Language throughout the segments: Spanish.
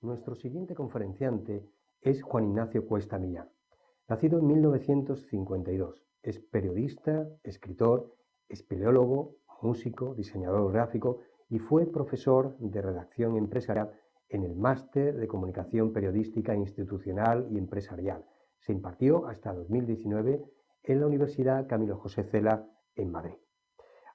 Nuestro siguiente conferenciante es Juan Ignacio Cuesta Millán. Nacido en 1952, es periodista, escritor, espeleólogo, músico, diseñador gráfico y fue profesor de redacción empresarial en el Máster de Comunicación Periodística Institucional y Empresarial. Se impartió hasta 2019 en la Universidad Camilo José Cela en Madrid.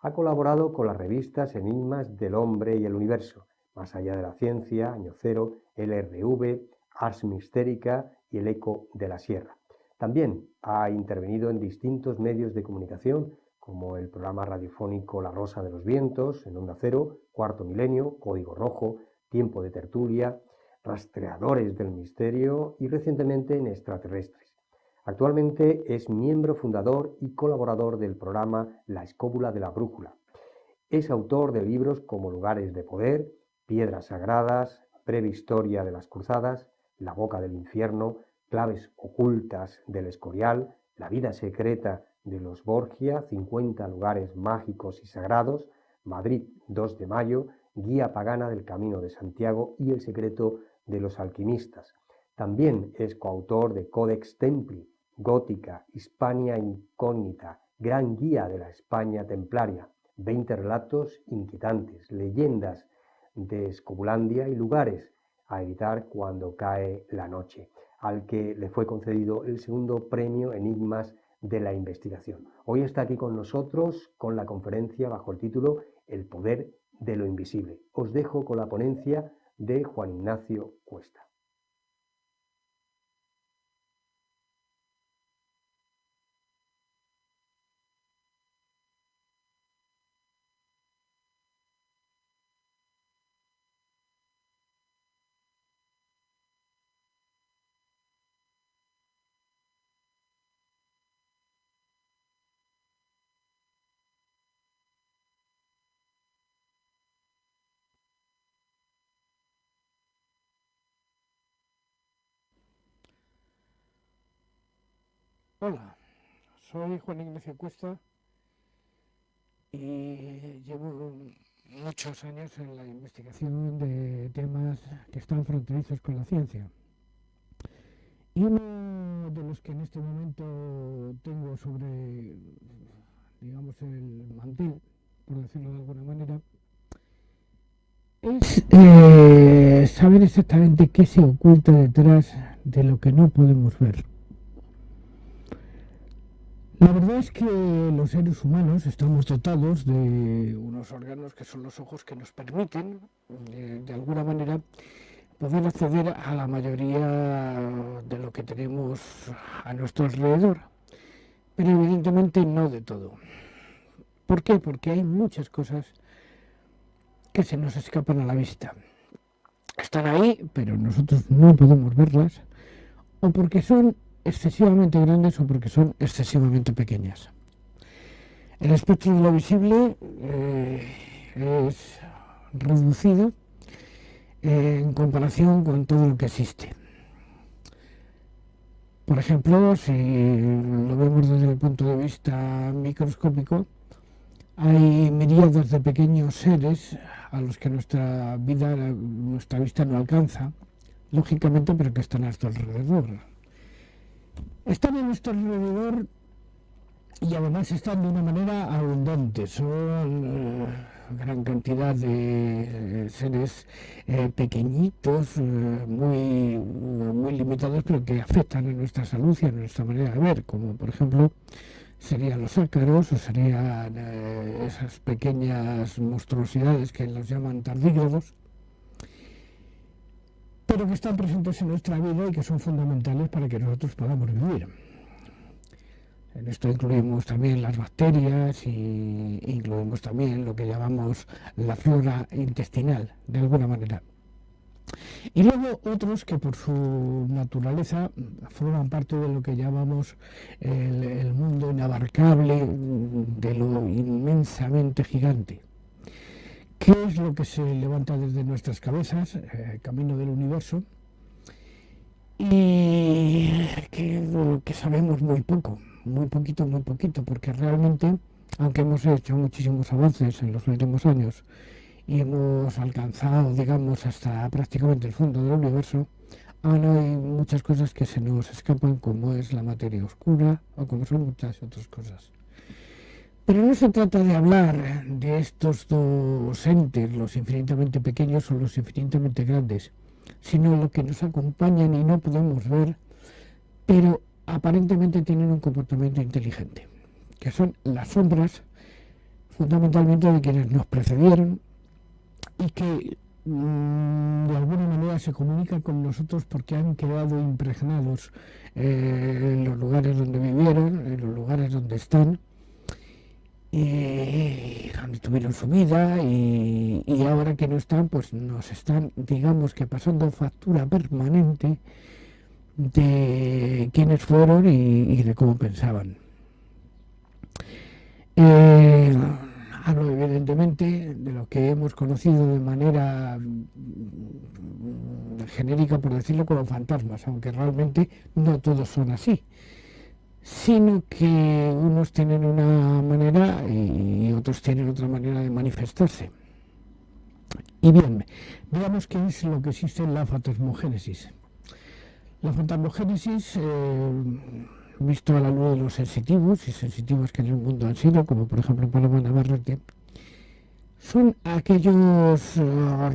Ha colaborado con las revistas Enigmas del Hombre y el Universo, Más allá de la ciencia, Año Cero, LRV, Ars Mystérica y El Eco de la Sierra. También ha intervenido en distintos medios de comunicación, como el programa radiofónico La Rosa de los Vientos, en Onda Cero, Cuarto Milenio, Código Rojo, Tiempo de Tertulia, Rastreadores del Misterio y recientemente en Extraterrestres. Actualmente es miembro fundador y colaborador del programa La Escóbula de la Brújula. Es autor de libros como Lugares de Poder, Piedras Sagradas, Breve Historia de las Cruzadas, La Boca del Infierno, Claves Ocultas del Escorial, La Vida Secreta de los Borgia, 50 Lugares Mágicos y Sagrados, Madrid 2 de Mayo, Guía Pagana del Camino de Santiago y El Secreto de los Alquimistas. También es coautor de Codex Templi, Gótica, Hispania Incógnita, Gran Guía de la España Templaria, 20 relatos inquietantes, leyendas de Escobulandia y lugares a evitar cuando cae la noche, al que le fue concedido el segundo premio Enigmas de la Investigación. Hoy está aquí con nosotros con la conferencia bajo el título El poder de lo invisible. Os dejo con la ponencia de Juan Ignacio Cuesta. Hola, soy Juan Ignacio Cuesta y llevo muchos años en la investigación de temas que están fronterizos con la ciencia. Y uno de los que en este momento tengo sobre, digamos, el mantel, por decirlo de alguna manera, es saber exactamente qué se oculta detrás de lo que no podemos ver. La verdad es que los seres humanos estamos dotados de unos órganos que son los ojos que nos permiten, de alguna manera, poder acceder a la mayoría de lo que tenemos a nuestro alrededor, pero evidentemente no de todo. ¿Por qué? Porque hay muchas cosas que se nos escapan a la vista. Están ahí, pero nosotros no podemos verlas, o porque son excesivamente grandes o porque son excesivamente pequeñas. El espectro de lo visible es reducido en comparación con todo lo que existe. Por ejemplo, si lo vemos desde el punto de vista microscópico, hay miríadas de pequeños seres a los que nuestra vista no alcanza, lógicamente, pero que están a nuestro alrededor. Están a nuestro alrededor y además están de una manera abundante. Son gran cantidad de seres pequeñitos, muy limitados, pero que afectan a nuestra salud y a nuestra manera de ver, como por ejemplo serían los ácaros o serían esas pequeñas monstruosidades que los llaman tardígrados, pero que están presentes en nuestra vida y que son fundamentales para que nosotros podamos vivir. En esto incluimos también las bacterias y incluimos también lo que llamamos la flora intestinal, de alguna manera. Y luego otros que por su naturaleza forman parte de lo que llamamos el mundo inabarcable, de lo inmensamente gigante. ¿Qué es lo que se levanta desde nuestras cabezas, camino del universo? Y que sabemos muy poco, muy poquito, porque realmente, aunque hemos hecho muchísimos avances en los últimos años y hemos alcanzado, digamos, hasta prácticamente el fondo del universo, aún hay muchas cosas que se nos escapan, como es la materia oscura o como son muchas otras cosas. Pero no se trata de hablar de estos dos entes, los infinitamente pequeños o los infinitamente grandes, sino lo que nos acompañan y no podemos ver, pero aparentemente tienen un comportamiento inteligente, que son las sombras, fundamentalmente de quienes nos precedieron y que de alguna manera se comunican con nosotros porque han quedado impregnados en los lugares donde vivieron, en los lugares donde están, y donde tuvieron su vida, y ahora que no están, pues nos están, digamos que pasando factura permanente de quiénes fueron y de cómo pensaban. Hablo evidentemente de lo que hemos conocido de manera genérica, por decirlo, como fantasmas, aunque realmente no todos son así, sino que unos tienen una manera y otros tienen otra manera de manifestarse. Y bien, veamos qué es lo que existe en la fantasmogénesis. La fantasmogénesis, visto a la luz de los sensitivos y sensitivos que en el mundo han sido, como por ejemplo Paloma Navarrete, son aquellos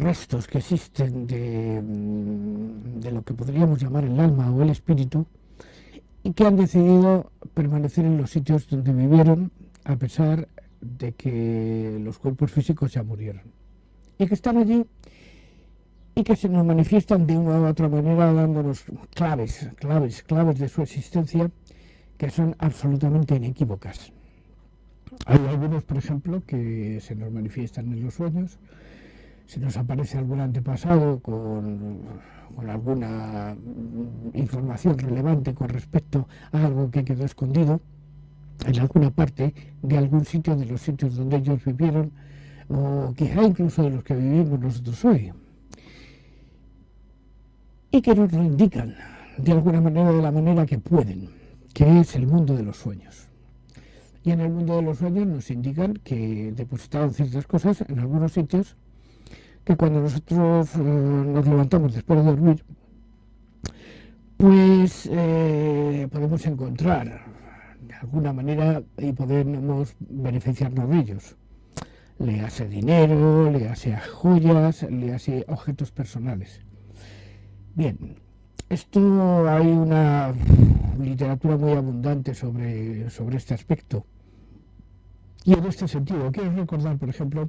restos que existen de lo que podríamos llamar el alma o el espíritu, y que han decidido permanecer en los sitios donde vivieron a pesar de que los cuerpos físicos ya murieron, y que están allí y que se nos manifiestan de una u otra manera dándonos claves de su existencia que son absolutamente inequívocas. Hay algunos, por ejemplo, que se nos manifiestan en los sueños. Si nos aparece algún antepasado con alguna información relevante con respecto a algo que quedó escondido en alguna parte de algún sitio de los sitios donde ellos vivieron, o quizá incluso de los que vivimos nosotros hoy, y que nos lo indican de alguna manera, de la manera que pueden, que es el mundo de los sueños. Y en el mundo de los sueños nos indican que depositaron ciertas cosas en algunos sitios, que cuando nosotros nos levantamos después de dormir, pues podemos encontrar de alguna manera y podemos beneficiarnos de ellos. Le hace dinero, le hace joyas, le hace objetos personales. Bien, esto hay una literatura muy abundante sobre este aspecto. Y en este sentido, quiero recordar, por ejemplo,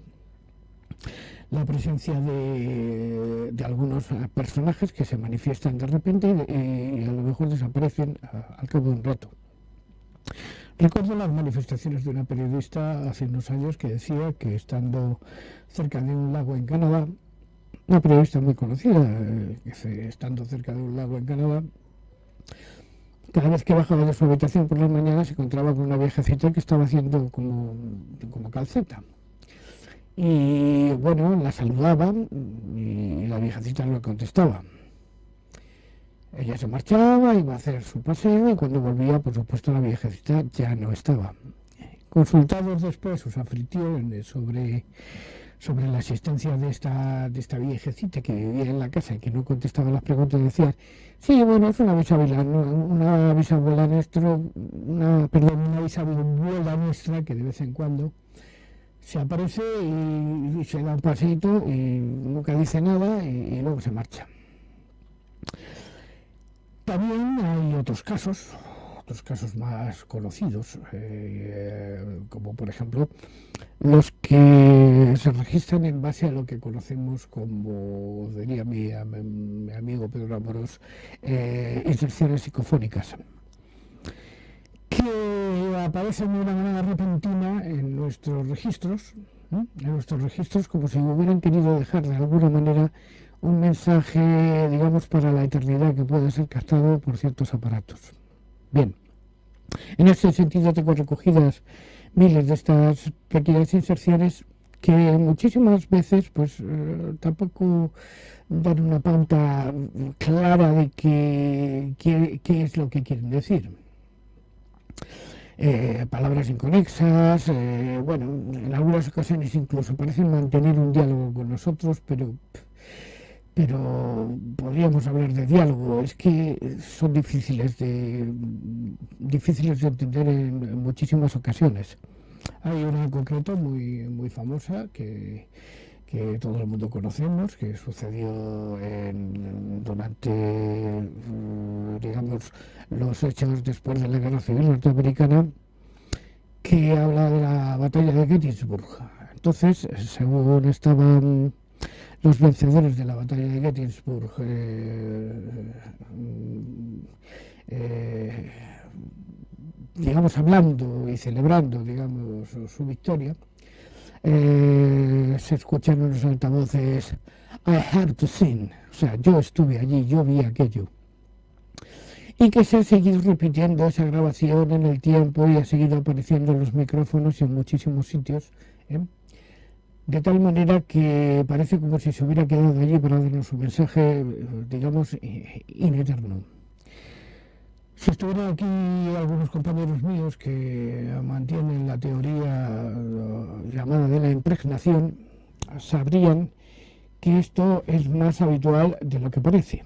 la presencia de algunos personajes que se manifiestan de repente y a lo mejor desaparecen al cabo de un rato. Recuerdo las manifestaciones de una periodista hace unos años que decía que estando cerca de un lago en Canadá, una periodista muy conocida, estando cerca de un lago en Canadá, cada vez que bajaba de su habitación por las mañanas se encontraba con una viejecita que estaba haciendo como calceta. Y bueno, la saludaba y la viejecita no le contestaba. Ella se marchaba, iba a hacer su paseo y cuando volvía, por supuesto, la viejecita ya no estaba. Consultados después sus anfitriones sobre la existencia de esta viejecita que vivía en la casa y que no contestaba las preguntas, decían: sí, bueno, es una bisabuela nuestra que de vez en cuando se aparece y se da un paseito y nunca dice nada y luego se marcha. También hay otros casos más conocidos, como por ejemplo los que se registran en base a lo que conocemos como, diría mi amigo Pedro Amorós, inserciones psicofónicas, que aparecen de una manera repentina en nuestros registros, como si hubieran querido dejar de alguna manera un mensaje, digamos, para la eternidad que puede ser captado por ciertos aparatos. Bien, en ese sentido tengo recogidas miles de estas pequeñas inserciones que muchísimas veces pues tampoco dan una pauta clara de qué es lo que quieren decir. palabras inconexas, bueno, en algunas ocasiones incluso parecen mantener un diálogo con nosotros, pero podríamos hablar de diálogo, es que son difíciles de entender en muchísimas ocasiones. Hay una en concreto muy famosa que todo el mundo conocemos, que sucedió durante, digamos, los hechos después de la Guerra Civil Norteamericana, que habla de la batalla de Gettysburg. Entonces, según estaban los vencedores de la batalla de Gettysburg digamos, hablando y celebrando, digamos, su victoria, se escuchan unos altavoces I had to sing, o sea, yo estuve allí, yo vi aquello, y que se ha seguido repitiendo esa grabación en el tiempo y ha seguido apareciendo en los micrófonos y en muchísimos sitios, de tal manera que parece como si se hubiera quedado allí para darnos un mensaje, digamos, in eterno. Si estuvieran aquí algunos compañeros míos que mantienen la teoría llamada de la impregnación, sabrían que esto es más habitual de lo que parece.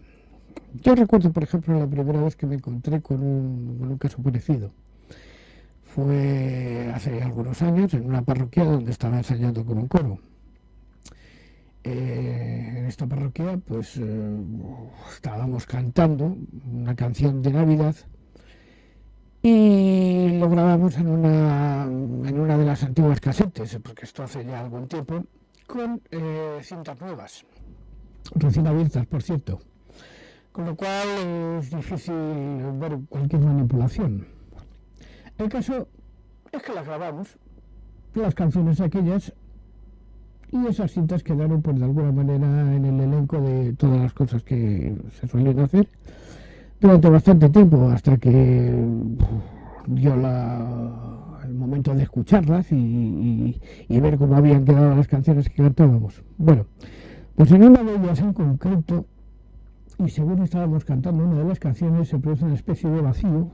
Yo recuerdo, por ejemplo, la primera vez que me encontré con un caso parecido. Fue hace algunos años en una parroquia donde estaba ensayando con un coro. En esta parroquia pues estábamos cantando una canción de Navidad y lo grabamos en una de las antiguas casetes, porque esto hace ya algún tiempo, con cintas nuevas, recién abiertas, por cierto, con lo cual es difícil ver cualquier manipulación. El caso es que las grabamos, las canciones aquellas, y esas cintas quedaron, pues, de alguna manera en el elenco de todas las cosas que se suelen hacer durante bastante tiempo, hasta que dio el momento de escucharlas y ver cómo habían quedado las canciones que cantábamos. Bueno, pues en una de ellas en concreto, y según estábamos cantando una de las canciones, se produce una especie de vacío,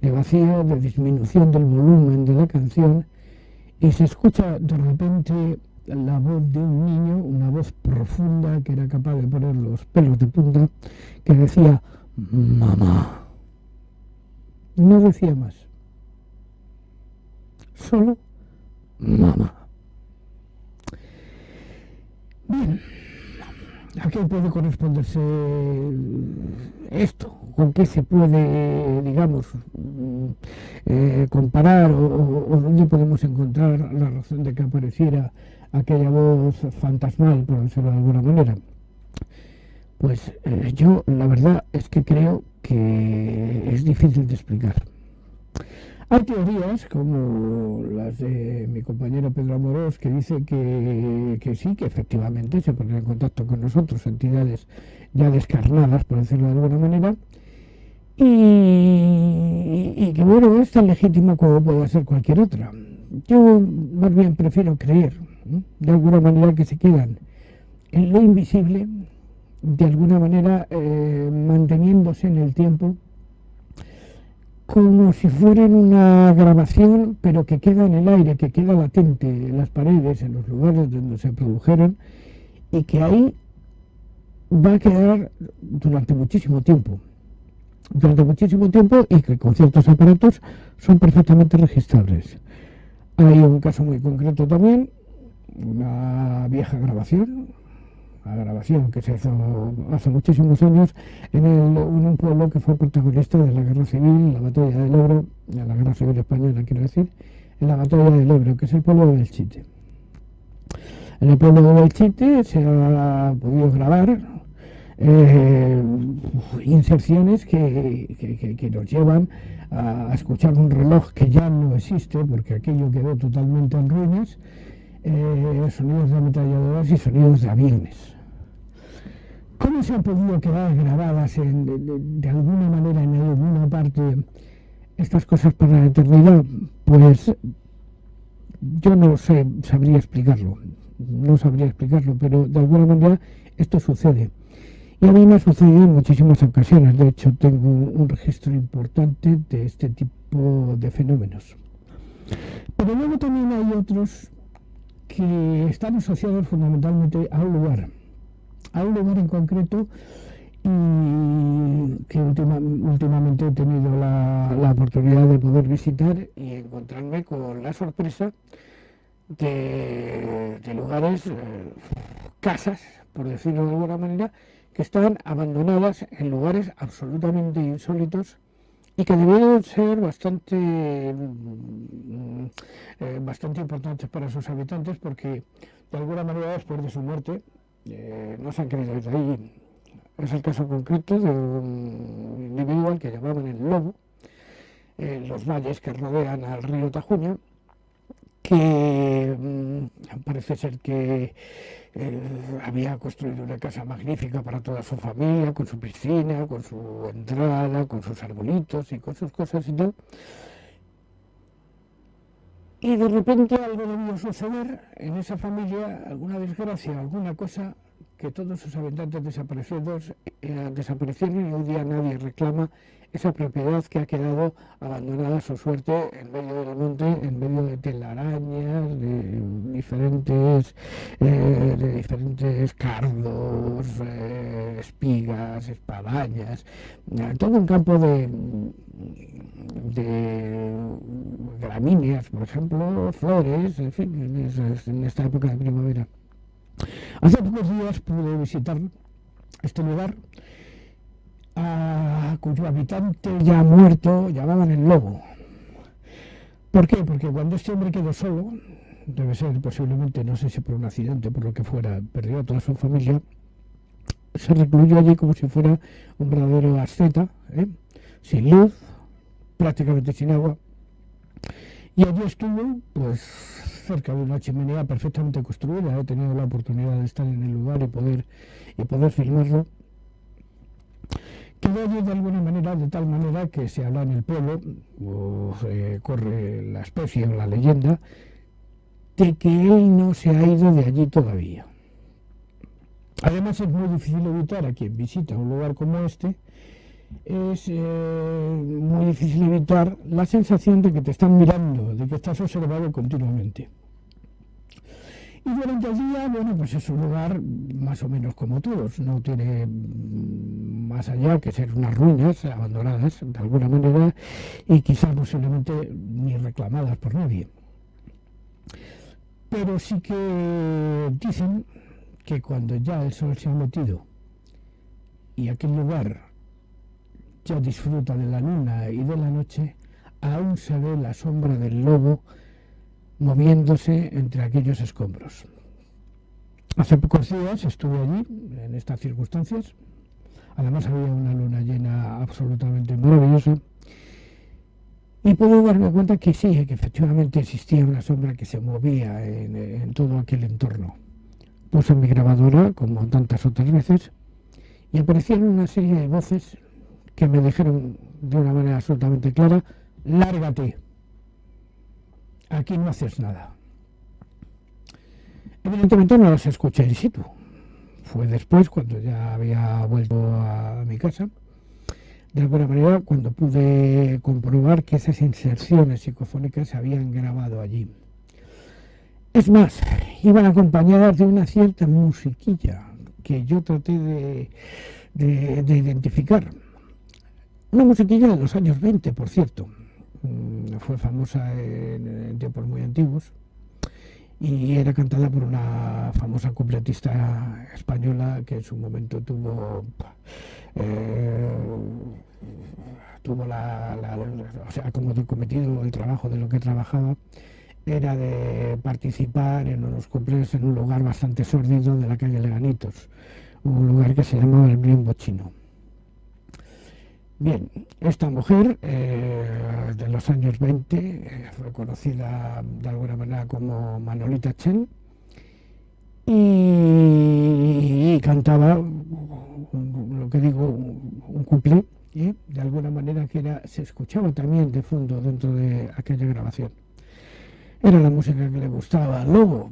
de disminución del volumen de la canción, y se escucha de repente la voz de un niño, una voz profunda que era capaz de poner los pelos de punta, que decía mamá. No decía más, solo mamá. Bien, ¿a qué puede corresponderse esto? ¿Con qué se puede, digamos, comparar o dónde podemos encontrar la razón de que apareciera aquella voz fantasmal, por decirlo de alguna manera? Pues yo la verdad es que creo que es difícil de explicar. Hay teorías como las de mi compañero Pedro Amorós, que dice que sí, que efectivamente se ponen en contacto con nosotros entidades ya descarnadas, por decirlo de alguna manera, y que bueno, es tan legítima como puede ser cualquier otra. Yo más bien prefiero creer, de alguna manera, que se quedan en lo invisible, de alguna manera manteniéndose en el tiempo, como si fueran una grabación, pero que queda en el aire, que queda latente en las paredes, en los lugares donde se produjeron, y que ahí va a quedar durante muchísimo tiempo, y que con ciertos aparatos son perfectamente registrables. Hay un caso muy concreto también, una vieja grabación, la grabación que se hizo hace muchísimos años en un pueblo que fue protagonista de la Guerra Civil, la batalla del Ebro, de la Guerra Civil Española, quiero decir, en la batalla del Ebro, que es el pueblo de Belchite. En el pueblo de Belchite se ha podido grabar inserciones que nos llevan a escuchar un reloj que ya no existe, porque aquello quedó totalmente en ruinas, sonidos de ametralladoras y sonidos de aviones. ¿Cómo se han podido quedar grabadas de alguna manera en alguna parte estas cosas para la eternidad? Pues yo no sabría explicarlo, pero de alguna manera esto sucede. Y a mí me ha sucedido en muchísimas ocasiones. De hecho, tengo un registro importante de este tipo de fenómenos. Pero luego también hay otros que están asociados fundamentalmente a un lugar en concreto, y que últimamente he tenido la oportunidad de poder visitar y encontrarme con la sorpresa de lugares, casas, por decirlo de alguna manera, que estaban abandonadas en lugares absolutamente insólitos y que debieron ser bastante importantes para sus habitantes, porque de alguna manera después de su muerte no se han querido ir de ahí. Es el caso concreto de un individuo que llamaban el Lobo, en los valles que rodean al río Tajuña, que parece ser que había construido una casa magnífica para toda su familia, con su piscina, con su entrada, con sus arbolitos y con sus cosas y tal. Y de repente algo debió suceder en esa familia, alguna desgracia, alguna cosa, que todos sus habitantes desaparecieron, y hoy día nadie reclama esa propiedad que ha quedado abandonada a su suerte en medio del monte, en medio de telarañas, de diferentes cardos, espigas, espadañas, todo un campo de gramíneas, por ejemplo, flores, en fin, en esta época de primavera. Hace pocos días pude visitar este lugar, cuyo habitante ya muerto llamaban el Lobo. ¿Por qué? Porque cuando este hombre quedó solo, debe ser posiblemente, no sé si por un accidente, por lo que fuera, perdió a toda su familia, se recluyó allí como si fuera un verdadero asceta, sin luz, prácticamente sin agua, y allí estuvo, pues, cerca de una chimenea perfectamente construida. He tenido la oportunidad de estar en el lugar y poder filmarlo. Quedó allí de alguna manera, de tal manera que se habla en el pueblo, o se corre la especie o la leyenda, de que él no se ha ido de allí todavía. Además, es muy difícil evitar, a quien visita un lugar como este, es muy difícil evitar la sensación de que te están mirando, de que estás observado continuamente. Y durante el día, bueno, pues es un lugar más o menos como todos, no tiene más allá que ser unas ruinas abandonadas de alguna manera, y quizá posiblemente ni reclamadas por nadie. Pero sí que dicen que cuando ya el sol se ha metido y aquel lugar ya disfruta de la luna y de la noche, aún se ve la sombra del lobo moviéndose entre aquellos escombros. Hace pocos días estuve allí, en estas circunstancias. Además había una luna llena absolutamente maravillosa, y pude darme cuenta que sí, que efectivamente existía una sombra que se movía en todo aquel entorno. Puse mi grabadora, como tantas otras veces, y aparecieron una serie de voces que me dijeron de una manera absolutamente clara: lárgate, aquí no haces nada. Evidentemente no las escuché in situ. Fue después, cuando ya había vuelto a mi casa, de alguna manera, cuando pude comprobar que esas inserciones psicofónicas se habían grabado allí. Es más, iban acompañadas de una cierta musiquilla que yo traté de identificar. Una musiquilla de los años 20, por cierto. Fue famosa en tiempos muy antiguos y era cantada por una famosa cupletista española que en su momento tuvo o sea, como cometido el trabajo de lo que trabajaba, era de participar en unos cumpleaños en un lugar bastante sórdido de la calle Leganitos, un lugar que se llamaba el Bimbo Chino. Bien, esta mujer de los años 20 fue conocida de alguna manera como Manolita Chen, y cantaba lo que digo, un cuplé, de alguna manera que se escuchaba también de fondo dentro de aquella grabación. ¿Era la música que le gustaba al Lobo?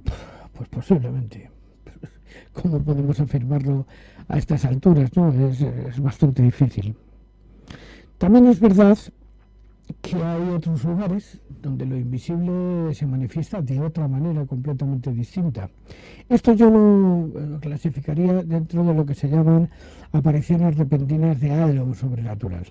Pues posiblemente. ¿Cómo podemos afirmarlo a estas alturas, ¿no? Es bastante difícil. También es verdad que hay otros lugares donde lo invisible se manifiesta de otra manera completamente distinta. Esto yo lo clasificaría dentro de lo que se llaman apariciones repentinas de algo sobrenatural.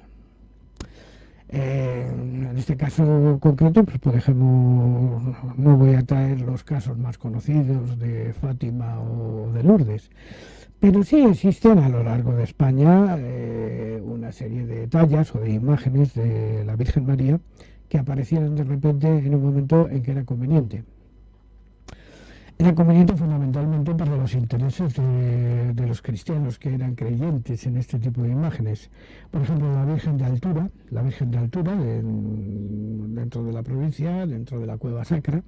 En este caso concreto, pues por ejemplo, no voy a traer los casos más conocidos de Fátima o de Lourdes, pero sí existen a lo largo de España una serie de tallas o de imágenes de la Virgen María que aparecieron de repente en un momento en que era conveniente. Era conveniente fundamentalmente para los intereses de los cristianos que eran creyentes en este tipo de imágenes. Por ejemplo, la Virgen de Altura dentro de la provincia, dentro de la Cueva Sacra,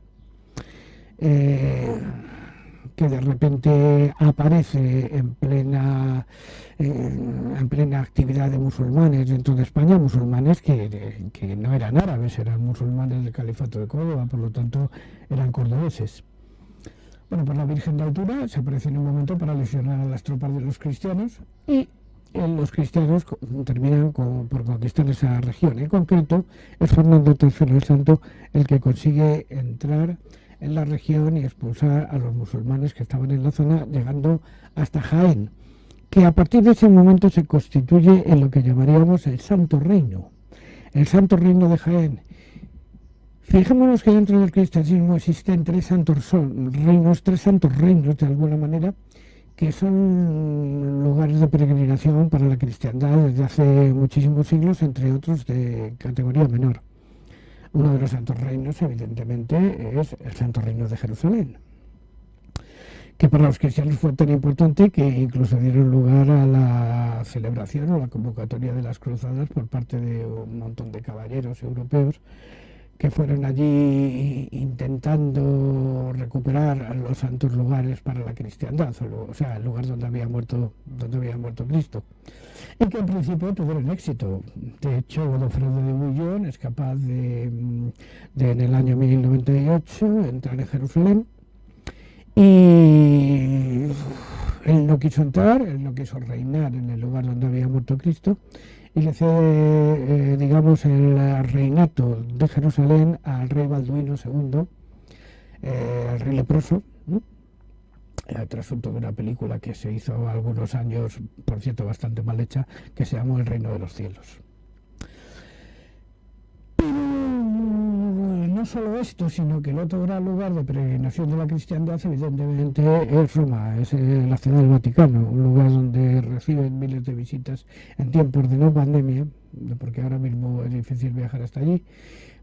que de repente aparece en plena actividad de musulmanes dentro de España, musulmanes que no eran árabes, eran musulmanes del Califato de Córdoba, por lo tanto eran cordobeses. Bueno, pues la Virgen de Altura se aparece en un momento para lesionar a las tropas de los cristianos y los cristianos terminan por conquistar esa región. En concreto, es Fernando III el Santo el que consigue entrar en la región y expulsar a los musulmanes que estaban en la zona, llegando hasta Jaén, que a partir de ese momento se constituye en lo que llamaríamos el Santo Reino. El Santo Reino de Jaén. Fijémonos que dentro del cristianismo existen tres santos reinos de alguna manera, que son lugares de peregrinación para la cristiandad desde hace muchísimos siglos, entre otros de categoría menor. Uno de los santos reinos, evidentemente, es el Santo Reino de Jerusalén, que para los cristianos fue tan importante que incluso dieron lugar a la celebración o la convocatoria de las cruzadas por parte de un montón de caballeros europeos que fueron allí intentando recuperar los santos lugares para la cristiandad, o sea, el lugar donde había muerto Cristo, y que en principio tuvieron éxito. De hecho, Godofredo de Bouillon es capaz de en el año 1098 entrar en Jerusalén, y él no quiso entrar, él no quiso reinar en el lugar donde había muerto Cristo, y le cede, digamos, el reinato de Jerusalén al rey Balduino II, el rey leproso, ¿no? Trasunto de una película que se hizo algunos años, por cierto, bastante mal hecha, que se llamó El Reino de los Cielos. No solo esto, sino que el otro gran lugar de peregrinación de la cristiandad, evidentemente, es Roma, es la ciudad del Vaticano, un lugar donde reciben miles de visitas en tiempos de no pandemia, porque ahora mismo es difícil viajar hasta allí,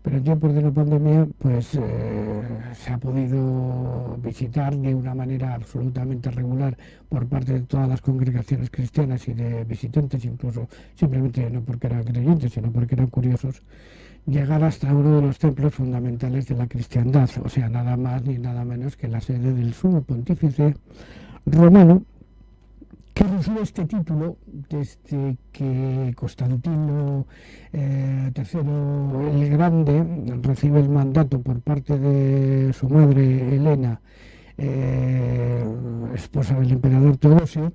pero en tiempos de no pandemia, pues se ha podido visitar de una manera absolutamente regular por parte de todas las congregaciones cristianas y de visitantes, incluso simplemente no porque eran creyentes, sino porque eran curiosos, llegar hasta uno de los templos fundamentales de la cristiandad, o sea, nada más ni nada menos que la sede del sumo pontífice romano, que recibe este título desde que Constantino III el Grande recibe el mandato por parte de su madre Helena, esposa del emperador Teodosio,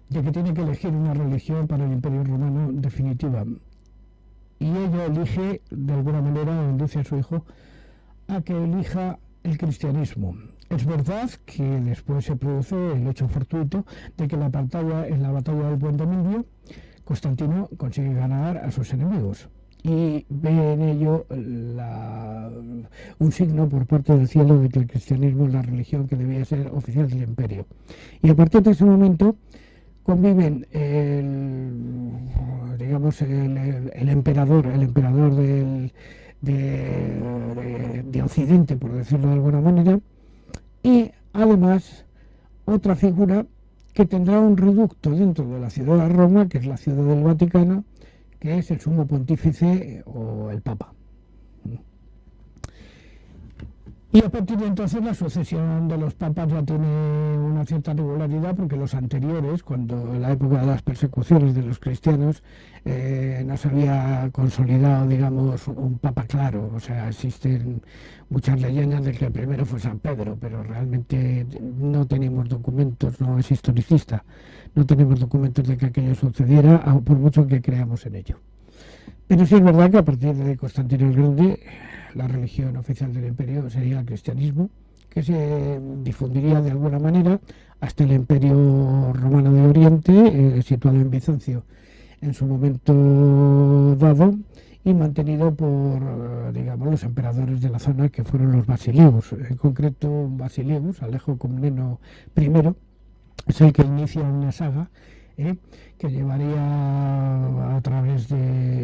de que tiene que elegir una religión para el Imperio Romano definitiva. Y ella elige, de alguna manera, induce a su hijo a que elija el cristianismo. Es verdad que después se produce el hecho fortuito de que en la batalla del Puente Milvio, Constantino consigue ganar a sus enemigos y ve en ello un signo por parte del cielo de que el cristianismo es la religión que debía ser oficial del imperio. Y a partir de ese momento conviven el emperador de Occidente, por decirlo de alguna manera, y además otra figura que tendrá un reducto dentro de la ciudad de Roma, que es la ciudad del Vaticano, que es el sumo pontífice o el Papa. Y a partir de entonces la sucesión de los papas ya tiene una cierta regularidad, porque los anteriores, cuando en la época de las persecuciones de los cristianos, no se había consolidado, digamos, un papa claro. O sea, existen muchas leyendas de que el primero fue San Pedro, pero realmente no tenemos documentos, no es historicista, no tenemos documentos de que aquello sucediera, por mucho que creamos en ello. Pero sí es verdad que a partir de Constantino el Grande, la religión oficial del imperio sería el cristianismo, que se difundiría de alguna manera hasta el imperio romano de Oriente, situado en Bizancio en su momento dado, y mantenido por, digamos, los emperadores de la zona, que fueron los Basileus. En concreto, Basileus, Alejo Comneno I, es el que inicia una saga que llevaría a través del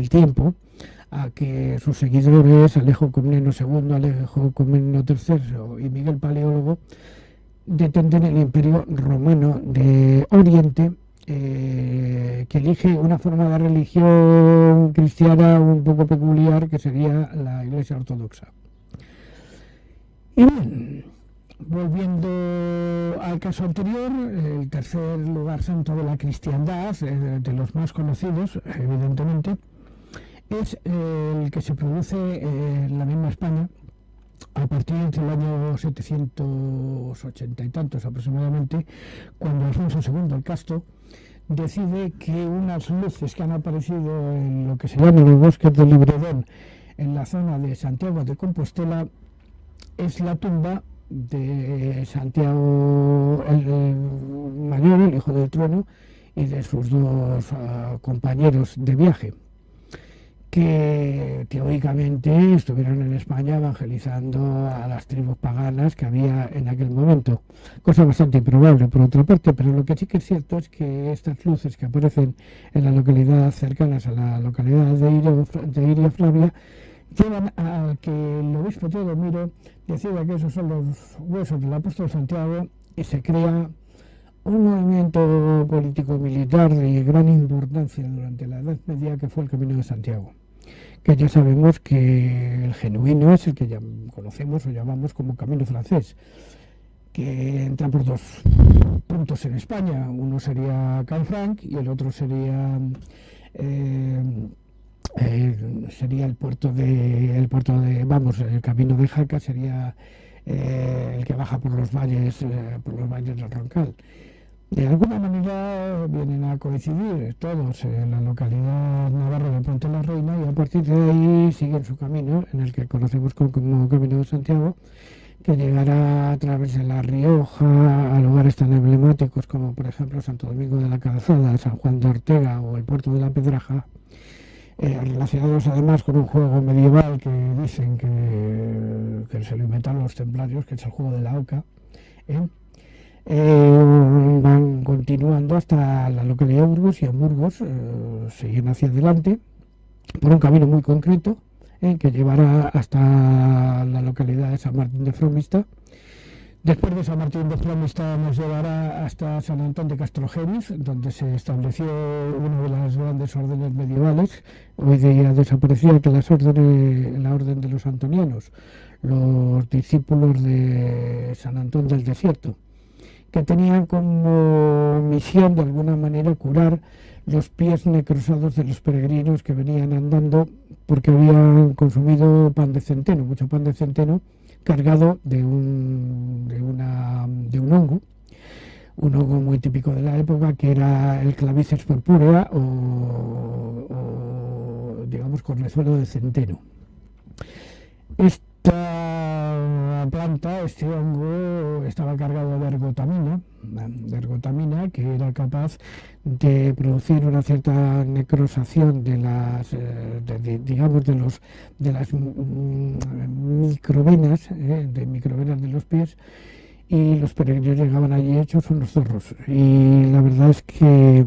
tiempo a que sus seguidores, Alejo Comneno II, Alejo Comneno III y Miguel Paleólogo, detenten el imperio romano de Oriente, que elige una forma de religión cristiana un poco peculiar, que sería la Iglesia Ortodoxa. Y bien, volviendo al caso anterior, el tercer lugar santo de la cristiandad, de los más conocidos, evidentemente, es el que se produce en la misma España a partir del año 780 y tantos aproximadamente, cuando Alfonso II el Casto decide que unas luces que han aparecido en lo que se llama los bosques de Libredón, en la zona de Santiago de Compostela, es la tumba de Santiago el Mayor, el hijo del trueno, y de sus dos compañeros de viaje, que teóricamente estuvieron en España evangelizando a las tribus paganas que había en aquel momento, cosa bastante improbable por otra parte, pero lo que sí que es cierto es que estas luces que aparecen en la localidad cercanas a la localidad de Iria Flavia llevan a que el obispo Teodomiro decida que esos son los huesos del apóstol Santiago, y se crea un movimiento político-militar de gran importancia durante la Edad Media, que fue el Camino de Santiago, que ya sabemos que el genuino es el que ya conocemos o llamamos como Camino francés, que entra por dos puntos en España. Uno sería Canfranc y el otro sería el puerto el camino de Jaca sería el que baja por los valles del Roncal. De alguna manera vienen a coincidir todos en la localidad navarra de Ponte la Reina, y a partir de ahí siguen su camino, en el que conocemos como Camino de Santiago, que llegará a través de La Rioja a lugares tan emblemáticos como por ejemplo Santo Domingo de la Calzada, San Juan de Ortega o el puerto de la Pedraja, relacionados además con un juego medieval que dicen que se lo inventaron los templarios, que es el juego de la oca. Van continuando hasta la localidad de Burgos, y en Burgos siguen hacia adelante por un camino muy concreto que llevará hasta la localidad de San Martín de Fromista. Después de San Martín de Fromista nos llevará hasta San Antón de Castrogenis, donde se estableció una de las grandes órdenes medievales, hoy día desaparecida, que la orden de los antonianos, los discípulos de San Antón del Desierto, que tenían como misión de alguna manera curar los pies necrosados de los peregrinos que venían andando porque habían consumido pan de centeno, mucho pan de centeno, cargado de un hongo muy típico de la época, que era el Claviceps purpurea o digamos cornezuelo de centeno. Esta planta, este hongo, estaba cargado de ergotamina, que era capaz de producir una cierta necrosación de las microvenas, de los pies, y los peregrinos llegaban allí hechos unos zorros. Y la verdad es que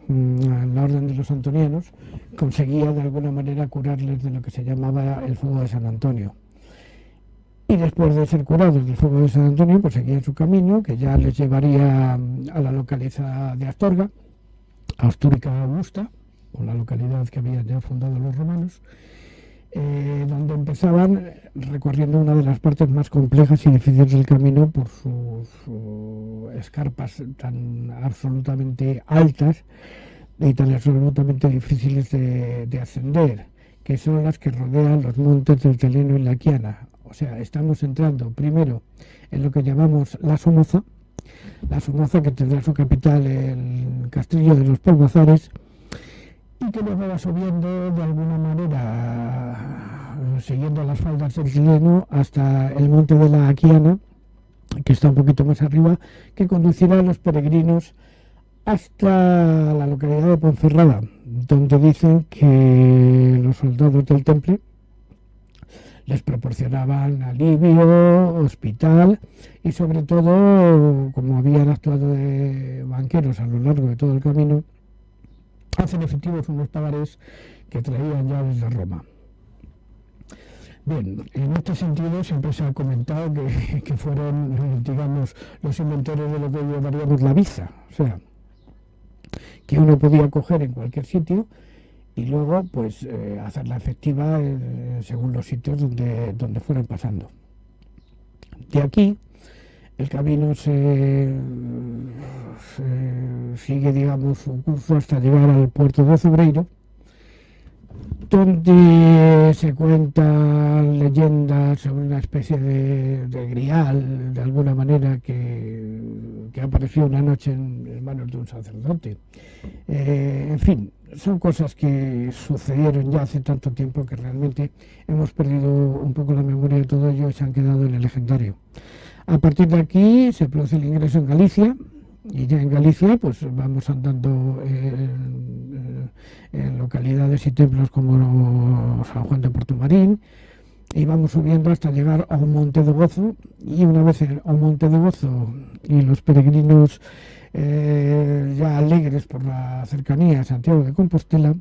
la orden de los antonianos conseguía de alguna manera curarles de lo que se llamaba el fuego de San Antonio. Y después de ser curados del fuego de San Antonio, pues seguían su camino, que ya les llevaría a la localidad de Astorga, Astúrica Augusta, o la localidad que habían ya fundado los romanos, donde empezaban recorriendo una de las partes más complejas y difíciles del camino por sus escarpas tan absolutamente altas y tan absolutamente difíciles de ascender, que son las que rodean los montes del Teleno y la Quiana. O sea, estamos entrando primero en lo que llamamos la Somoza que tendrá su capital en el Castillo de los Palmazares, y que luego va subiendo de alguna manera, siguiendo las faldas del Teleno, hasta el monte de la Quiana, que está un poquito más arriba, que conducirá a los peregrinos hasta la localidad de Ponferrada, donde dicen que los soldados del Temple les proporcionaban alivio, hospital y sobre todo, como habían actuado de banqueros a lo largo de todo el camino, hacen efectivos unos pagarés que traían ya desde Roma. Bien, en este sentido siempre se ha comentado que fueron, digamos, los inventores de lo que llamaríamos la visa, o sea, que uno podía coger en cualquier sitio y luego pues hacerla efectiva según los sitios donde fueran pasando. De aquí el camino se sigue, digamos, su curso hasta llegar al puerto de Cebreiro, donde se cuentan leyendas sobre una especie de grial, de alguna manera, que apareció una noche en manos de un sacerdote. En fin, son cosas que sucedieron ya hace tanto tiempo que realmente hemos perdido un poco la memoria de todo ello y se han quedado en el legendario. A partir de aquí se produce el ingreso en Galicia, y ya en Galicia pues vamos andando en localidades y templos como San Juan de Portomarín, y vamos subiendo hasta llegar a un monte de Gozo, y una vez a un monte de Gozo y los peregrinos ya alegres por la cercanía a Santiago de Compostela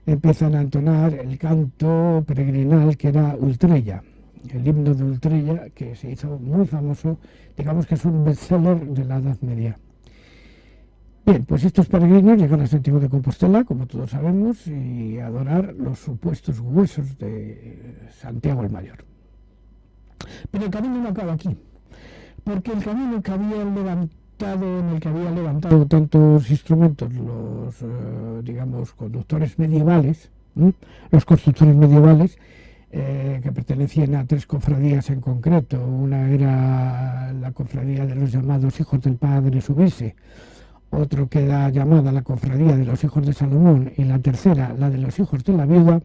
empiezan a entonar el canto peregrinal que era Ultrella, el himno de Ultrella, que se hizo muy famoso, digamos que es un bestseller de la Edad Media. Bien, pues estos peregrinos llegan a Santiago de Compostela, como todos sabemos, y a adorar los supuestos huesos de Santiago el Mayor. Pero el camino no acaba aquí, porque el camino que habían levantado, en el que habían levantado tantos instrumentos los, digamos, conductores medievales, los constructores medievales, que pertenecían a tres cofradías en concreto. Una era la cofradía de los llamados hijos del padre Subirse, otro que da llamada la cofradía de los hijos de Salomón, y la tercera, la de los hijos de la viuda,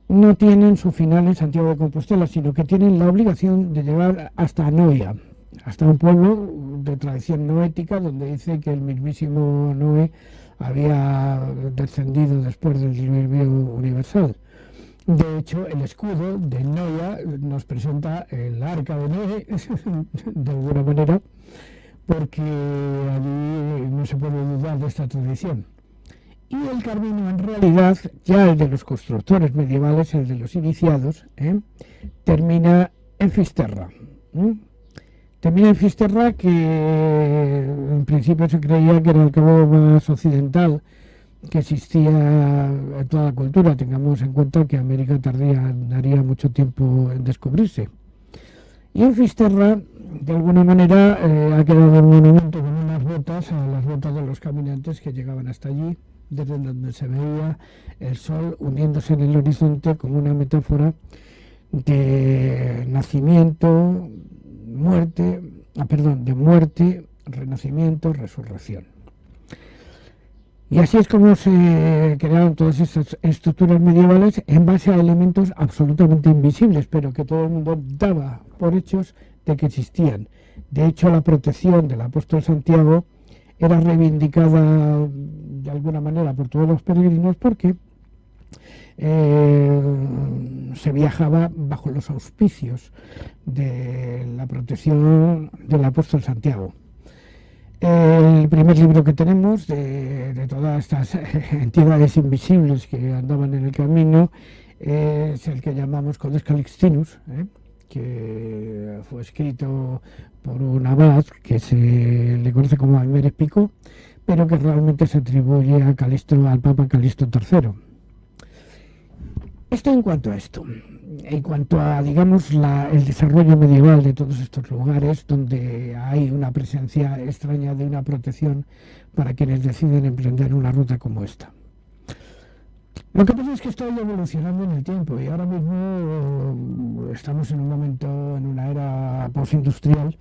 no tienen su final en Santiago de Compostela, sino que tienen la obligación de llegar hasta Noia, hasta un pueblo de tradición noética, donde dice que el mismísimo Noé había descendido después del diluvio universal. De hecho, el escudo de Noia nos presenta el arca de Noé, de alguna manera, porque allí no se puede dudar de esta tradición. Y el camino, en realidad, ya el de los constructores medievales, el de los iniciados, termina en Fisterra. Termina en Fisterra, que en principio se creía que era el cabo más occidental que existía en toda la cultura. Tengamos en cuenta que América tardaría mucho tiempo en descubrirse. Y en Fisterra, de alguna manera, ha quedado un monumento con unas botas, a las botas de los caminantes que llegaban hasta allí, desde donde se veía el sol hundiéndose en el horizonte como una metáfora de nacimiento, de muerte, renacimiento, resurrección. Y así es como se crearon todas estas estructuras medievales en base a elementos absolutamente invisibles, pero que todo el mundo daba por hechos de que existían. De hecho, la protección del apóstol Santiago era reivindicada de alguna manera por todos los peregrinos, porque se viajaba bajo los auspicios de la protección del apóstol Santiago. El primer libro que tenemos de todas estas entidades invisibles que andaban en el camino es el que llamamos Codex Calixtinus, que fue escrito por un abad que se le conoce como Aymer Pico, pero que realmente se atribuye a al Papa Calixto III. Esto en cuanto a esto. En cuanto a, digamos, el desarrollo medieval de todos estos lugares donde hay una presencia extraña de una protección para quienes deciden emprender una ruta como esta. Lo que pasa es que está evolucionando en el tiempo y ahora mismo estamos en un momento, en una era postindustrial,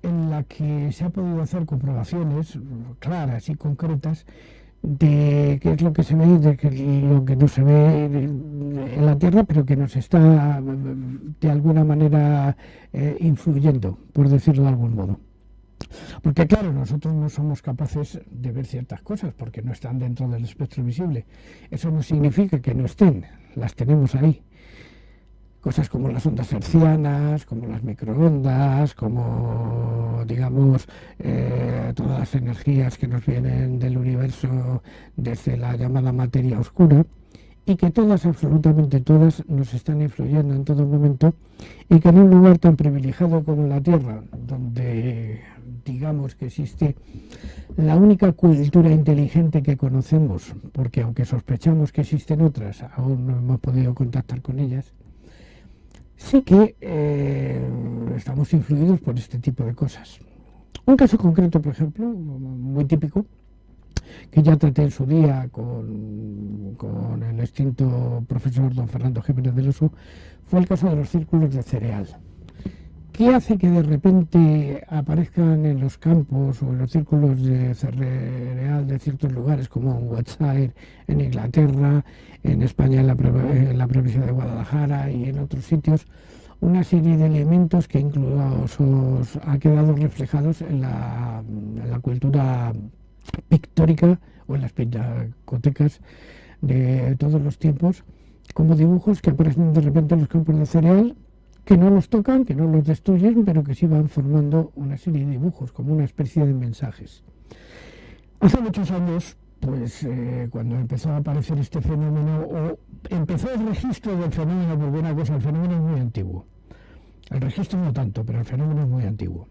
en la que se ha podido hacer comprobaciones claras y concretas de qué es lo que se ve y de lo que no se ve en la Tierra, pero que nos está de alguna manera influyendo, por decirlo de algún modo. Porque claro, nosotros no somos capaces de ver ciertas cosas porque no están dentro del espectro visible. Eso no significa que no estén, las tenemos ahí. Cosas como las ondas hertzianas, como las microondas, como, digamos, todas las energías que nos vienen del universo desde la llamada materia oscura, y que todas, absolutamente todas, nos están influyendo en todo momento, y que en un lugar tan privilegiado como la Tierra, donde digamos que existe la única cultura inteligente que conocemos, porque aunque sospechamos que existen otras, aún no hemos podido contactar con ellas, sí que estamos influidos por este tipo de cosas. Un caso concreto, por ejemplo, muy típico, que ya traté en su día con el extinto profesor don Fernando Jiménez del Oso, fue el caso de los círculos de cereal. ¿Qué hace que de repente aparezcan en los campos o en los círculos de cereal de ciertos lugares, como en Wiltshire, en Inglaterra, en España, en la provincia de Guadalajara y en otros sitios, una serie de elementos que incluso ha quedado reflejados en la cultura pictórica o en las pinacotecas de todos los tiempos, como dibujos que aparecen de repente en los campos de cereal, que no los tocan, que no los destruyen, pero que sí van formando una serie de dibujos, como una especie de mensajes. Hace muchos años, pues cuando empezó a aparecer este fenómeno, o empezó el registro del fenómeno, porque una cosa, el fenómeno es muy antiguo. El registro no tanto, pero el fenómeno es muy antiguo.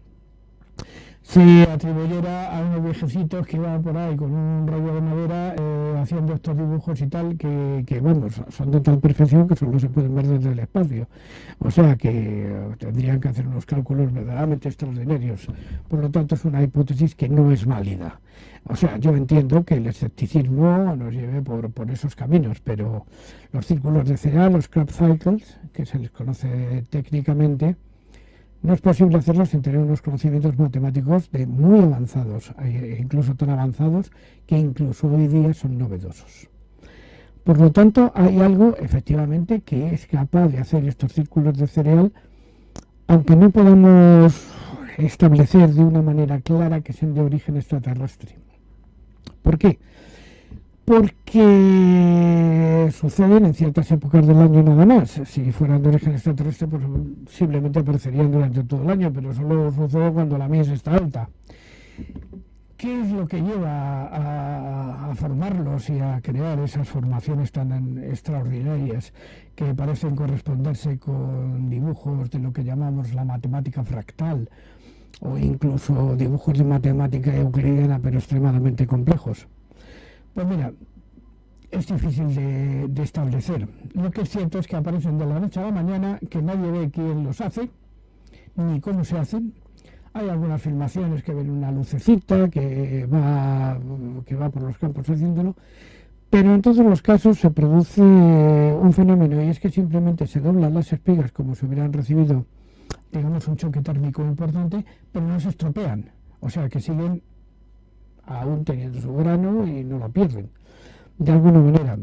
Se atribuyera a unos viejecitos que iban por ahí con un rollo de madera haciendo estos dibujos y tal, que vamos, son de tal perfección que solo se pueden ver desde el espacio. O sea que tendrían que hacer unos cálculos verdaderamente extraordinarios. Por lo tanto, es una hipótesis que no es válida. O sea, yo entiendo que el escepticismo nos lleve por esos caminos, pero los círculos de cereal, los crop cycles, que se les conoce técnicamente, no es posible hacerlo sin tener unos conocimientos matemáticos muy avanzados, incluso tan avanzados que incluso hoy día son novedosos. Por lo tanto, hay algo efectivamente que es capaz de hacer estos círculos de cereal, aunque no podamos establecer de una manera clara que sean de origen extraterrestre. ¿Por qué? Porque suceden en ciertas épocas del año nada más. Si fueran de origen extraterrestre, pues simplemente aparecerían durante todo el año, pero solo sucede cuando la mies está alta. ¿Qué es lo que lleva a formarlos y a crear esas formaciones tan extraordinarias que parecen corresponderse con dibujos de lo que llamamos la matemática fractal, o incluso dibujos de matemática euclidiana, pero extremadamente complejos? Pues mira, es difícil de establecer. Lo que es cierto es que aparecen de la noche a la mañana, que nadie ve quién los hace, ni cómo se hacen. Hay algunas filmaciones que ven una lucecita que va por los campos haciéndolo, pero en todos los casos se produce un fenómeno, y es que simplemente se doblan las espigas como si hubieran recibido, digamos, un choque térmico importante, pero no se estropean. O sea que siguen aún teniendo su grano y no lo pierden, de alguna manera.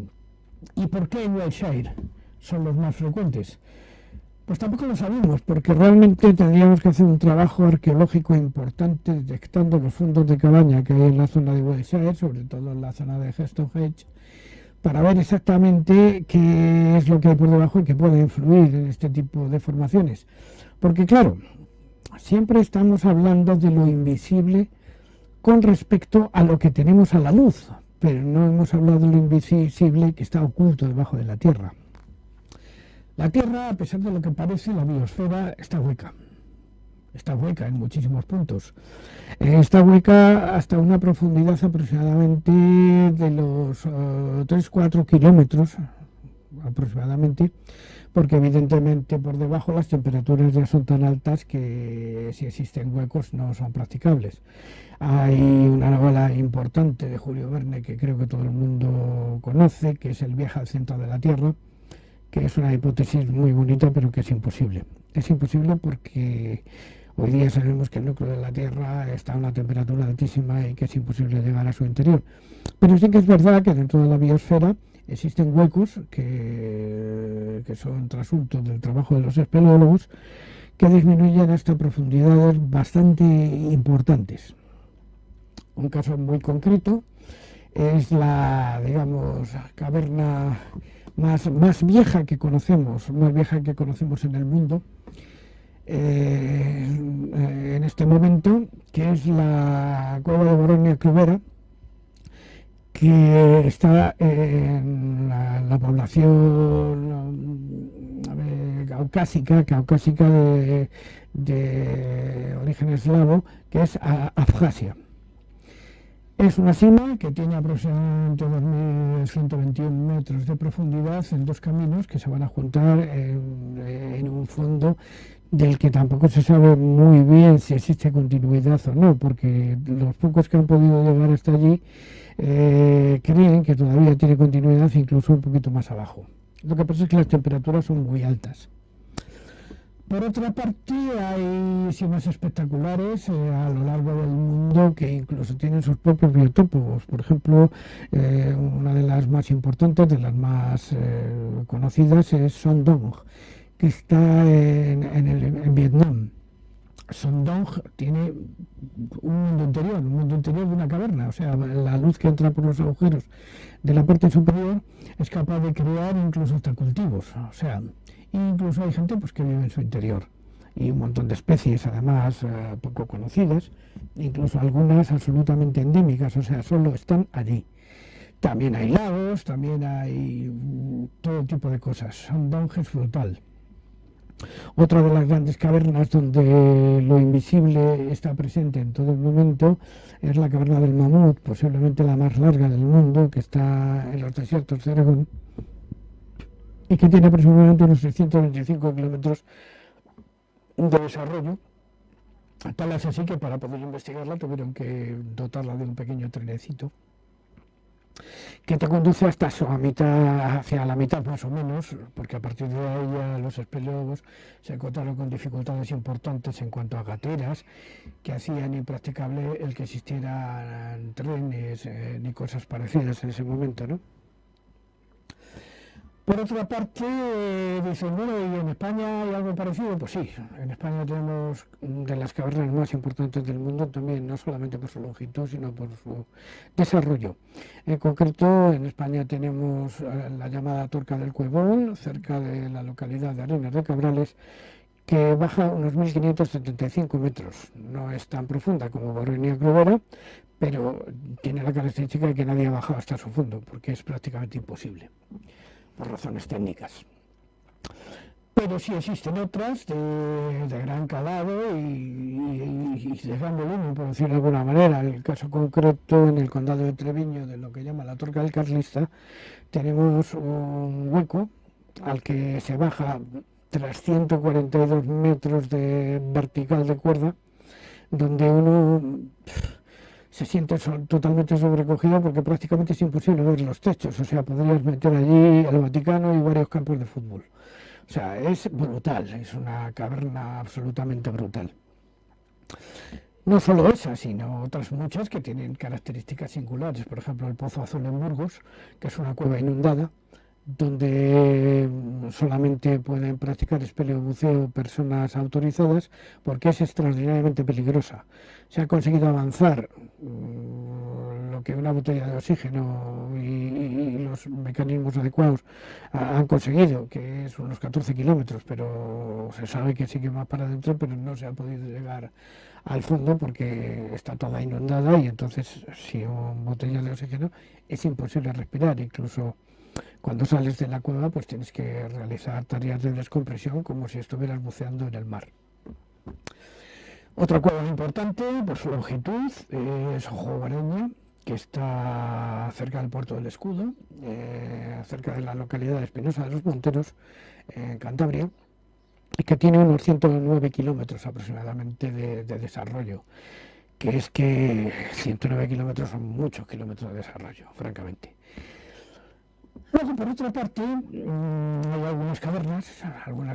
¿Y por qué en Wiltshire son los más frecuentes? Pues tampoco lo sabemos, porque realmente tendríamos que hacer un trabajo arqueológico importante detectando los fondos de cabaña que hay en la zona de Wiltshire, sobre todo en la zona de Stonehenge, para ver exactamente qué es lo que hay por debajo y que puede influir en este tipo de formaciones. Porque claro, siempre estamos hablando de lo invisible con respecto a lo que tenemos a la luz, pero no hemos hablado de lo invisible que está oculto debajo de la Tierra. La Tierra, a pesar de lo que parece, la biosfera está hueca en muchísimos puntos. Está hueca hasta una profundidad aproximadamente de los 3-4 kilómetros, aproximadamente, porque evidentemente por debajo las temperaturas ya son tan altas que si existen huecos no son practicables. Hay una novela importante de Julio Verne que creo que todo el mundo conoce, que es El viaje al centro de la Tierra, que es una hipótesis muy bonita, pero que es imposible. Es imposible porque hoy día sabemos que el núcleo de la Tierra está a una temperatura altísima y que es imposible llegar a su interior. Pero sí que es verdad que dentro de la biosfera existen huecos que son trasunto del trabajo de los espeleólogos, que disminuyen hasta profundidades bastante importantes. Un caso muy concreto es la, digamos, caverna más vieja que conocemos, en el mundo en este momento, que es la cueva de Boronia Crubera, que está en la población caucásica de origen eslavo, que es Abjasia. Es una cima que tiene aproximadamente 2.121 metros de profundidad en dos caminos que se van a juntar en un fondo del que tampoco se sabe muy bien si existe continuidad o no, porque los pocos que han podido llegar hasta allí creen que todavía tiene continuidad, incluso un poquito más abajo. Lo que pasa es que las temperaturas son muy altas. Por otra parte, hay cimas espectaculares a lo largo del mundo que incluso tienen sus propios biotopos. Por ejemplo, una de las más importantes, de las más conocidas, es Son Doong, que está en Vietnam. Son Doong tiene un mundo interior de una caverna, o sea, la luz que entra por los agujeros de la parte superior es capaz de crear incluso hasta cultivos, o sea, incluso hay gente pues que vive en su interior, y un montón de especies además poco conocidas, incluso algunas absolutamente endémicas, o sea, solo están allí. También hay lagos, también hay todo tipo de cosas. Son Doong es brutal. Otra de las grandes cavernas donde lo invisible está presente en todo el momento es la caverna del Mamut, posiblemente la más larga del mundo, que está en los desiertos de Oregón y que tiene aproximadamente unos 625 kilómetros de desarrollo. Tal es así que para poder investigarla tuvieron que dotarla de un pequeño trenecito que te conduce hasta hacia la mitad más o menos, porque a partir de ahí ya los espeleólogos se encontraron con dificultades importantes en cuanto a gateras, que hacían impracticable el que existieran trenes ni cosas parecidas en ese momento, ¿no? Por otra parte, dicen, bueno, ¿y en España hay algo parecido? Pues sí, en España tenemos de las cavernas más importantes del mundo también, no solamente por su longitud, sino por su desarrollo. En concreto, en España tenemos la llamada Torca del Cuevón, cerca de la localidad de Arenas de Cabrales, que baja unos 1.575 metros. No es tan profunda como Boronia Crubera, pero tiene la característica de que nadie ha bajado hasta su fondo, porque es prácticamente imposible, por razones técnicas. Pero sí existen otras de gran calado y de gran volumen, por decirlo de alguna manera. En el caso concreto, en el condado de Treviño, de lo que llama la Torca del Carlista, tenemos un hueco al que se baja tras 142 metros de vertical de cuerda, donde uno se siente totalmente sobrecogido porque prácticamente es imposible ver los techos, o sea, podrías meter allí el Vaticano y varios campos de fútbol. O sea, es brutal, es una caverna absolutamente brutal. No solo esa, sino otras muchas que tienen características singulares, por ejemplo el Pozo Azul en Burgos, que es una cueva inundada, donde solamente pueden practicar espeleobuceo personas autorizadas porque es extraordinariamente peligrosa. Se ha conseguido avanzar lo que una botella de oxígeno y los mecanismos adecuados han conseguido, que es unos 14 kilómetros, pero se sabe que sigue más para adentro, pero no se ha podido llegar al fondo porque está toda inundada y entonces sin botella de oxígeno es imposible respirar. Incluso cuando sales de la cueva pues tienes que realizar tareas de descompresión como si estuvieras buceando en el mar. Otra cueva importante por su longitud es Ojo Guareña, que está cerca del puerto del Escudo, cerca de la localidad de Espinosa de los Monteros, en Cantabria, y que tiene unos 109 kilómetros aproximadamente de desarrollo, que es que 109 kilómetros son muchos kilómetros de desarrollo, francamente. Luego, por otra parte, hay algunas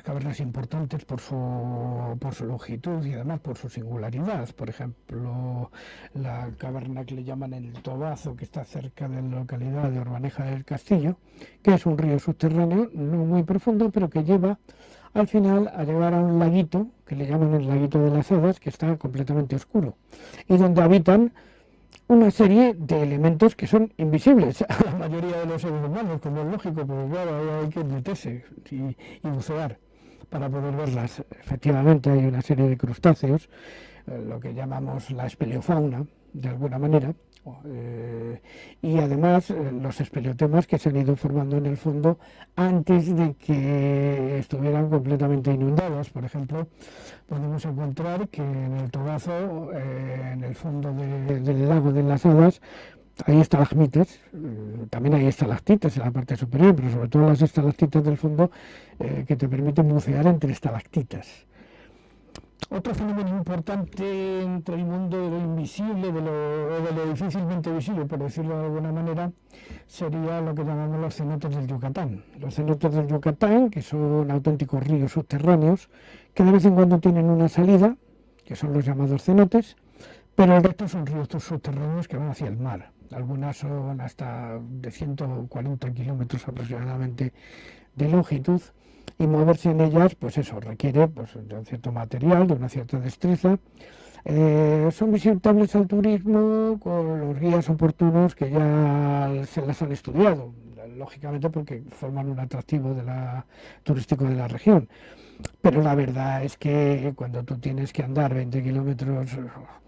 cavernas importantes por su longitud y además por su singularidad. Por ejemplo, la caverna que le llaman el Tobazo, que está cerca de la localidad de Orbaneja del Castillo, que es un río subterráneo no muy profundo, pero que lleva al final a llegar a un laguito, que le llaman el laguito de las Hadas, que está completamente oscuro, y donde habitan una serie de elementos que son invisibles a la mayoría de los seres humanos, como es lógico, porque claro, hay que meterse y bucear para poder verlas. Efectivamente hay una serie de crustáceos, lo que llamamos la espeleofauna, de alguna manera, y además los espeleotemas que se han ido formando en el fondo antes de que estuvieran completamente inundados. Por ejemplo, podemos encontrar que en el Tobazo, en el fondo del lago de las Hadas, hay estalagmitas, también hay estalactitas en la parte superior, pero sobre todo las estalactitas del fondo que te permiten bucear entre estalactitas. Otro fenómeno importante entre el mundo de lo invisible, de lo difícilmente visible, por decirlo de alguna manera, sería lo que llamamos los cenotes del Yucatán. Los cenotes del Yucatán, que son auténticos ríos subterráneos, que de vez en cuando tienen una salida, que son los llamados cenotes, pero el resto son ríos subterráneos que van hacia el mar. Algunas son hasta de 140 kilómetros aproximadamente de longitud, y moverse en ellas, pues eso, requiere de un cierto material, de una cierta destreza. Son visitables al turismo con los guías oportunos que ya se las han estudiado, lógicamente porque forman un atractivo turístico de la región. Pero la verdad es que cuando tú tienes que andar 20 kilómetros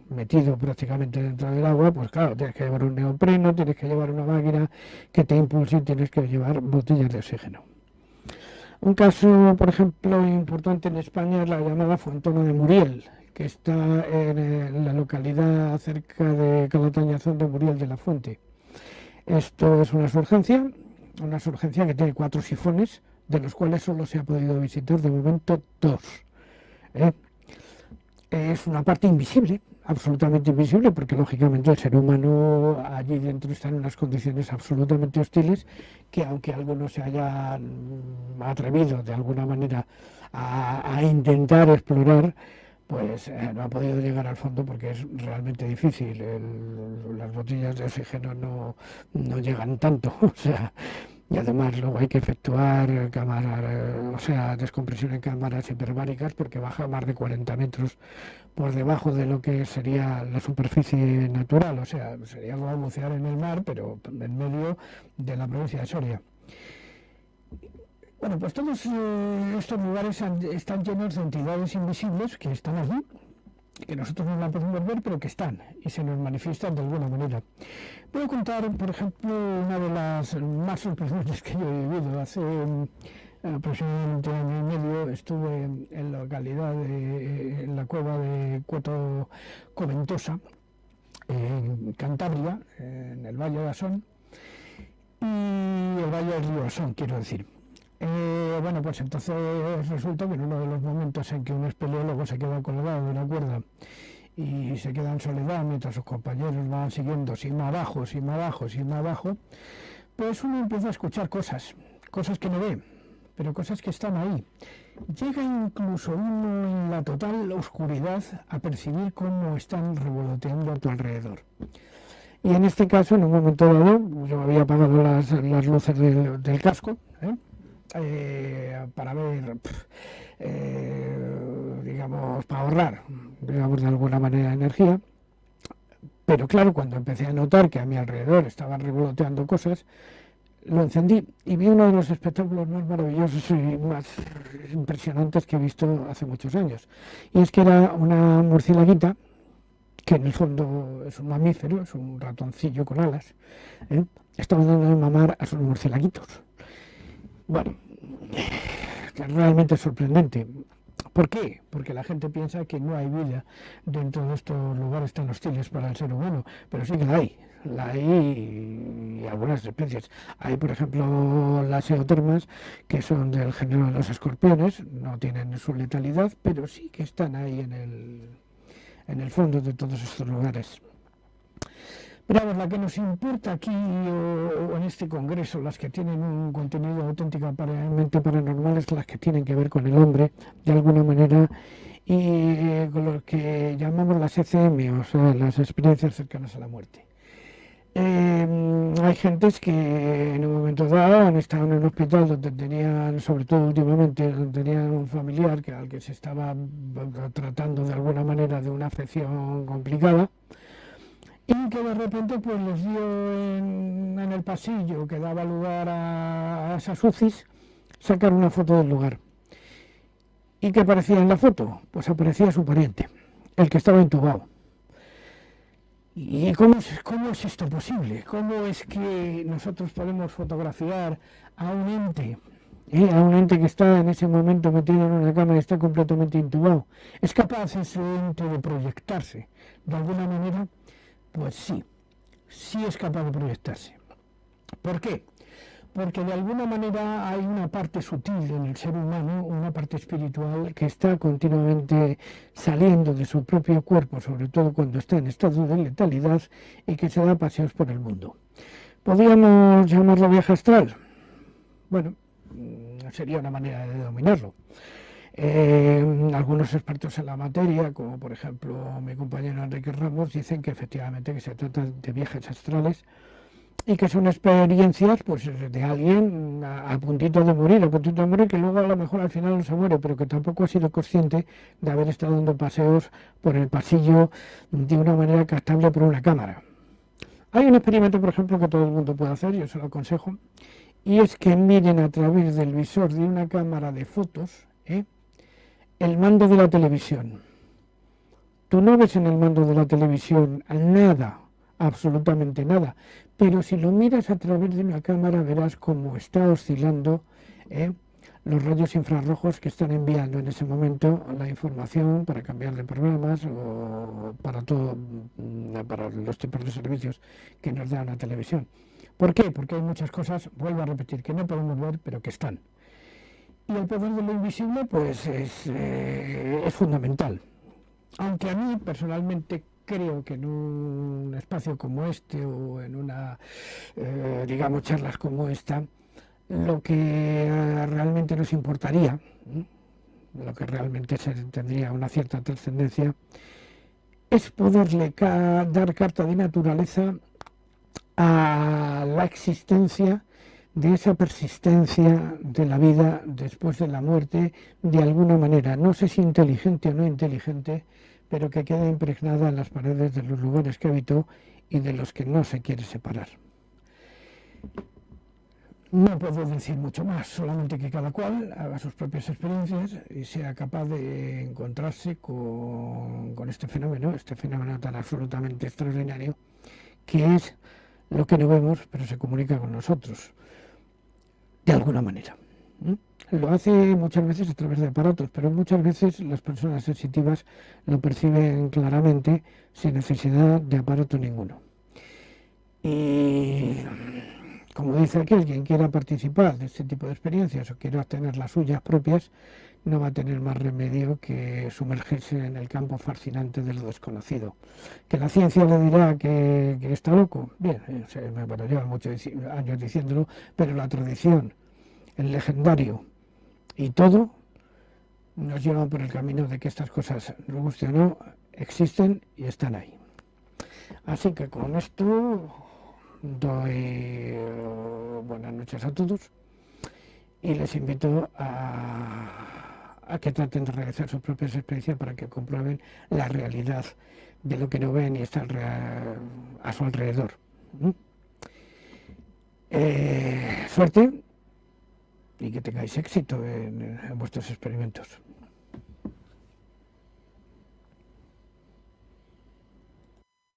metido prácticamente dentro del agua, pues claro, tienes que llevar un neopreno, tienes que llevar una máquina que te impulse y tienes que llevar botellas de oxígeno. Un caso, por ejemplo, importante en España es la llamada Fontona de Muriel, que está en la localidad cerca de Calatañazón de Muriel de la Fuente. Esto es una surgencia que tiene 4 sifones, de los cuales solo se ha podido visitar de momento 2. Es una parte invisible, absolutamente invisible, porque lógicamente el ser humano allí dentro está en unas condiciones absolutamente hostiles, que aunque algunos se hayan atrevido de alguna manera a intentar explorar, pues no ha podido llegar al fondo porque es realmente difícil. Las botellas de oxígeno no llegan tanto, o sea, y además luego hay que efectuar descompresión en cámaras hiperbáricas porque baja más de 40 metros por debajo de lo que sería la superficie natural, o sea, sería como bucear en el mar, pero en medio de la provincia de Soria. Bueno, pues todos estos lugares están llenos de entidades invisibles que están allí, que nosotros no la podemos ver, pero que están y se nos manifiestan de alguna manera. Voy a contar, por ejemplo, una de las más sorprendentes que yo he vivido. Hace aproximadamente 1 año y medio estuve en la localidad en la cueva de Cueto Coventosa, en Cantabria, en el Valle de Asón, y el Valle del Río Asón, quiero decir. Bueno, pues entonces resulta que en uno de los momentos en que un espeleólogo se queda colgado de una cuerda y se queda en soledad mientras sus compañeros van siguiendo sima abajo, pues uno empieza a escuchar cosas que no ve, pero cosas que están ahí. Llega incluso uno en la total oscuridad a percibir cómo están revoloteando a tu alrededor. Y en este caso, en un momento dado, yo había apagado las luces del casco, para ver, digamos, para ahorrar, digamos, de alguna manera energía. Pero claro, cuando empecé a notar que a mi alrededor estaban revoloteando cosas, lo encendí y vi uno de los espectáculos más maravillosos y más impresionantes que he visto hace muchos años. Y es que era una murcielaguita, que en el fondo es un mamífero, es un ratoncillo con alas, estaba dando de mamar a sus murcielaguitos. Bueno, es realmente sorprendente. ¿Por qué? Porque la gente piensa que no hay vida dentro de estos lugares tan hostiles para el ser humano, pero sí que la hay. la hay y algunas especies. Hay, por ejemplo, las eotermas, que son del género de los escorpiones, no tienen su letalidad, pero sí que están ahí en el fondo de todos estos lugares. Pero vamos, la que nos importa aquí o en este congreso, las que tienen un contenido auténticamente paranormal, es las que tienen que ver con el hombre, de alguna manera, y con lo que llamamos las ECM, o sea, las experiencias cercanas a la muerte. Hay gentes que en un momento dado han estado en un hospital donde tenían, sobre todo últimamente, donde tenían un familiar al que se estaba tratando de alguna manera de una afección complicada, y que de repente pues les dio en el pasillo que daba lugar a esas UCIs sacar una foto del lugar. ¿Y qué aparecía en la foto? Pues aparecía su pariente, el que estaba intubado. ¿Y cómo es esto posible? ¿Cómo es que nosotros podemos fotografiar a un ente? A un ente que está en ese momento metido en una cama y está completamente intubado. ¿Es capaz ese ente de proyectarse de alguna manera? Pues sí, sí es capaz de proyectarse. ¿Por qué? Porque de alguna manera hay una parte sutil en el ser humano, una parte espiritual que está continuamente saliendo de su propio cuerpo, sobre todo cuando está en estado de letalidad y que se da paseos por el mundo. ¿Podríamos llamarlo viaje astral? Bueno, sería una manera de denominarlo. Algunos expertos en la materia, como por ejemplo mi compañero Enrique Ramos, dicen que efectivamente que se trata de viajes astrales y que son experiencias pues de alguien a puntito de morir, que luego a lo mejor al final no se muere, pero que tampoco ha sido consciente de haber estado dando paseos por el pasillo de una manera captable por una cámara. Hay un experimento, por ejemplo, que todo el mundo puede hacer, yo se lo aconsejo, y es que miren a través del visor de una cámara de fotos, el mando de la televisión. Tú no ves en el mando de la televisión nada, absolutamente nada, pero si lo miras a través de una cámara verás cómo está oscilando los rayos infrarrojos que están enviando en ese momento la información para cambiar de programas o para para los tipos de servicios que nos da la televisión. ¿Por qué? Porque hay muchas cosas, vuelvo a repetir, que no podemos ver, pero que están. Y el poder de lo invisible pues es fundamental. Aunque a mí personalmente creo que en un espacio como este o en una, digamos, charlas como esta, lo que realmente nos importaría, lo que realmente tendría una cierta trascendencia, es poderle dar carta de naturaleza a la existencia de esa persistencia de la vida después de la muerte, de alguna manera, no sé si inteligente o no inteligente, pero que queda impregnada en las paredes de los lugares que habitó y de los que no se quiere separar. No puedo decir mucho más, solamente que cada cual haga sus propias experiencias y sea capaz de encontrarse con este fenómeno tan absolutamente extraordinario, que es lo que no vemos, pero se comunica con nosotros, de alguna manera. Lo hace muchas veces a través de aparatos, pero muchas veces las personas sensitivas lo perciben claramente sin necesidad de aparato ninguno. Y como dice aquel, quien quiera participar de este tipo de experiencias o quiera tener las suyas propias, no va a tener más remedio que sumergirse en el campo fascinante de lo desconocido. ¿Que la ciencia le dirá que está loco? Bien, lleva muchos años diciéndolo, pero la tradición, el legendario y todo nos llevan por el camino de que estas cosas, nos guste o no, existen y están ahí. Así que con esto doy buenas noches a todos y les invito a que traten de realizar sus propias experiencias para que comprueben la realidad de lo que no ven y está a su alrededor. Suerte y que tengáis éxito en vuestros experimentos.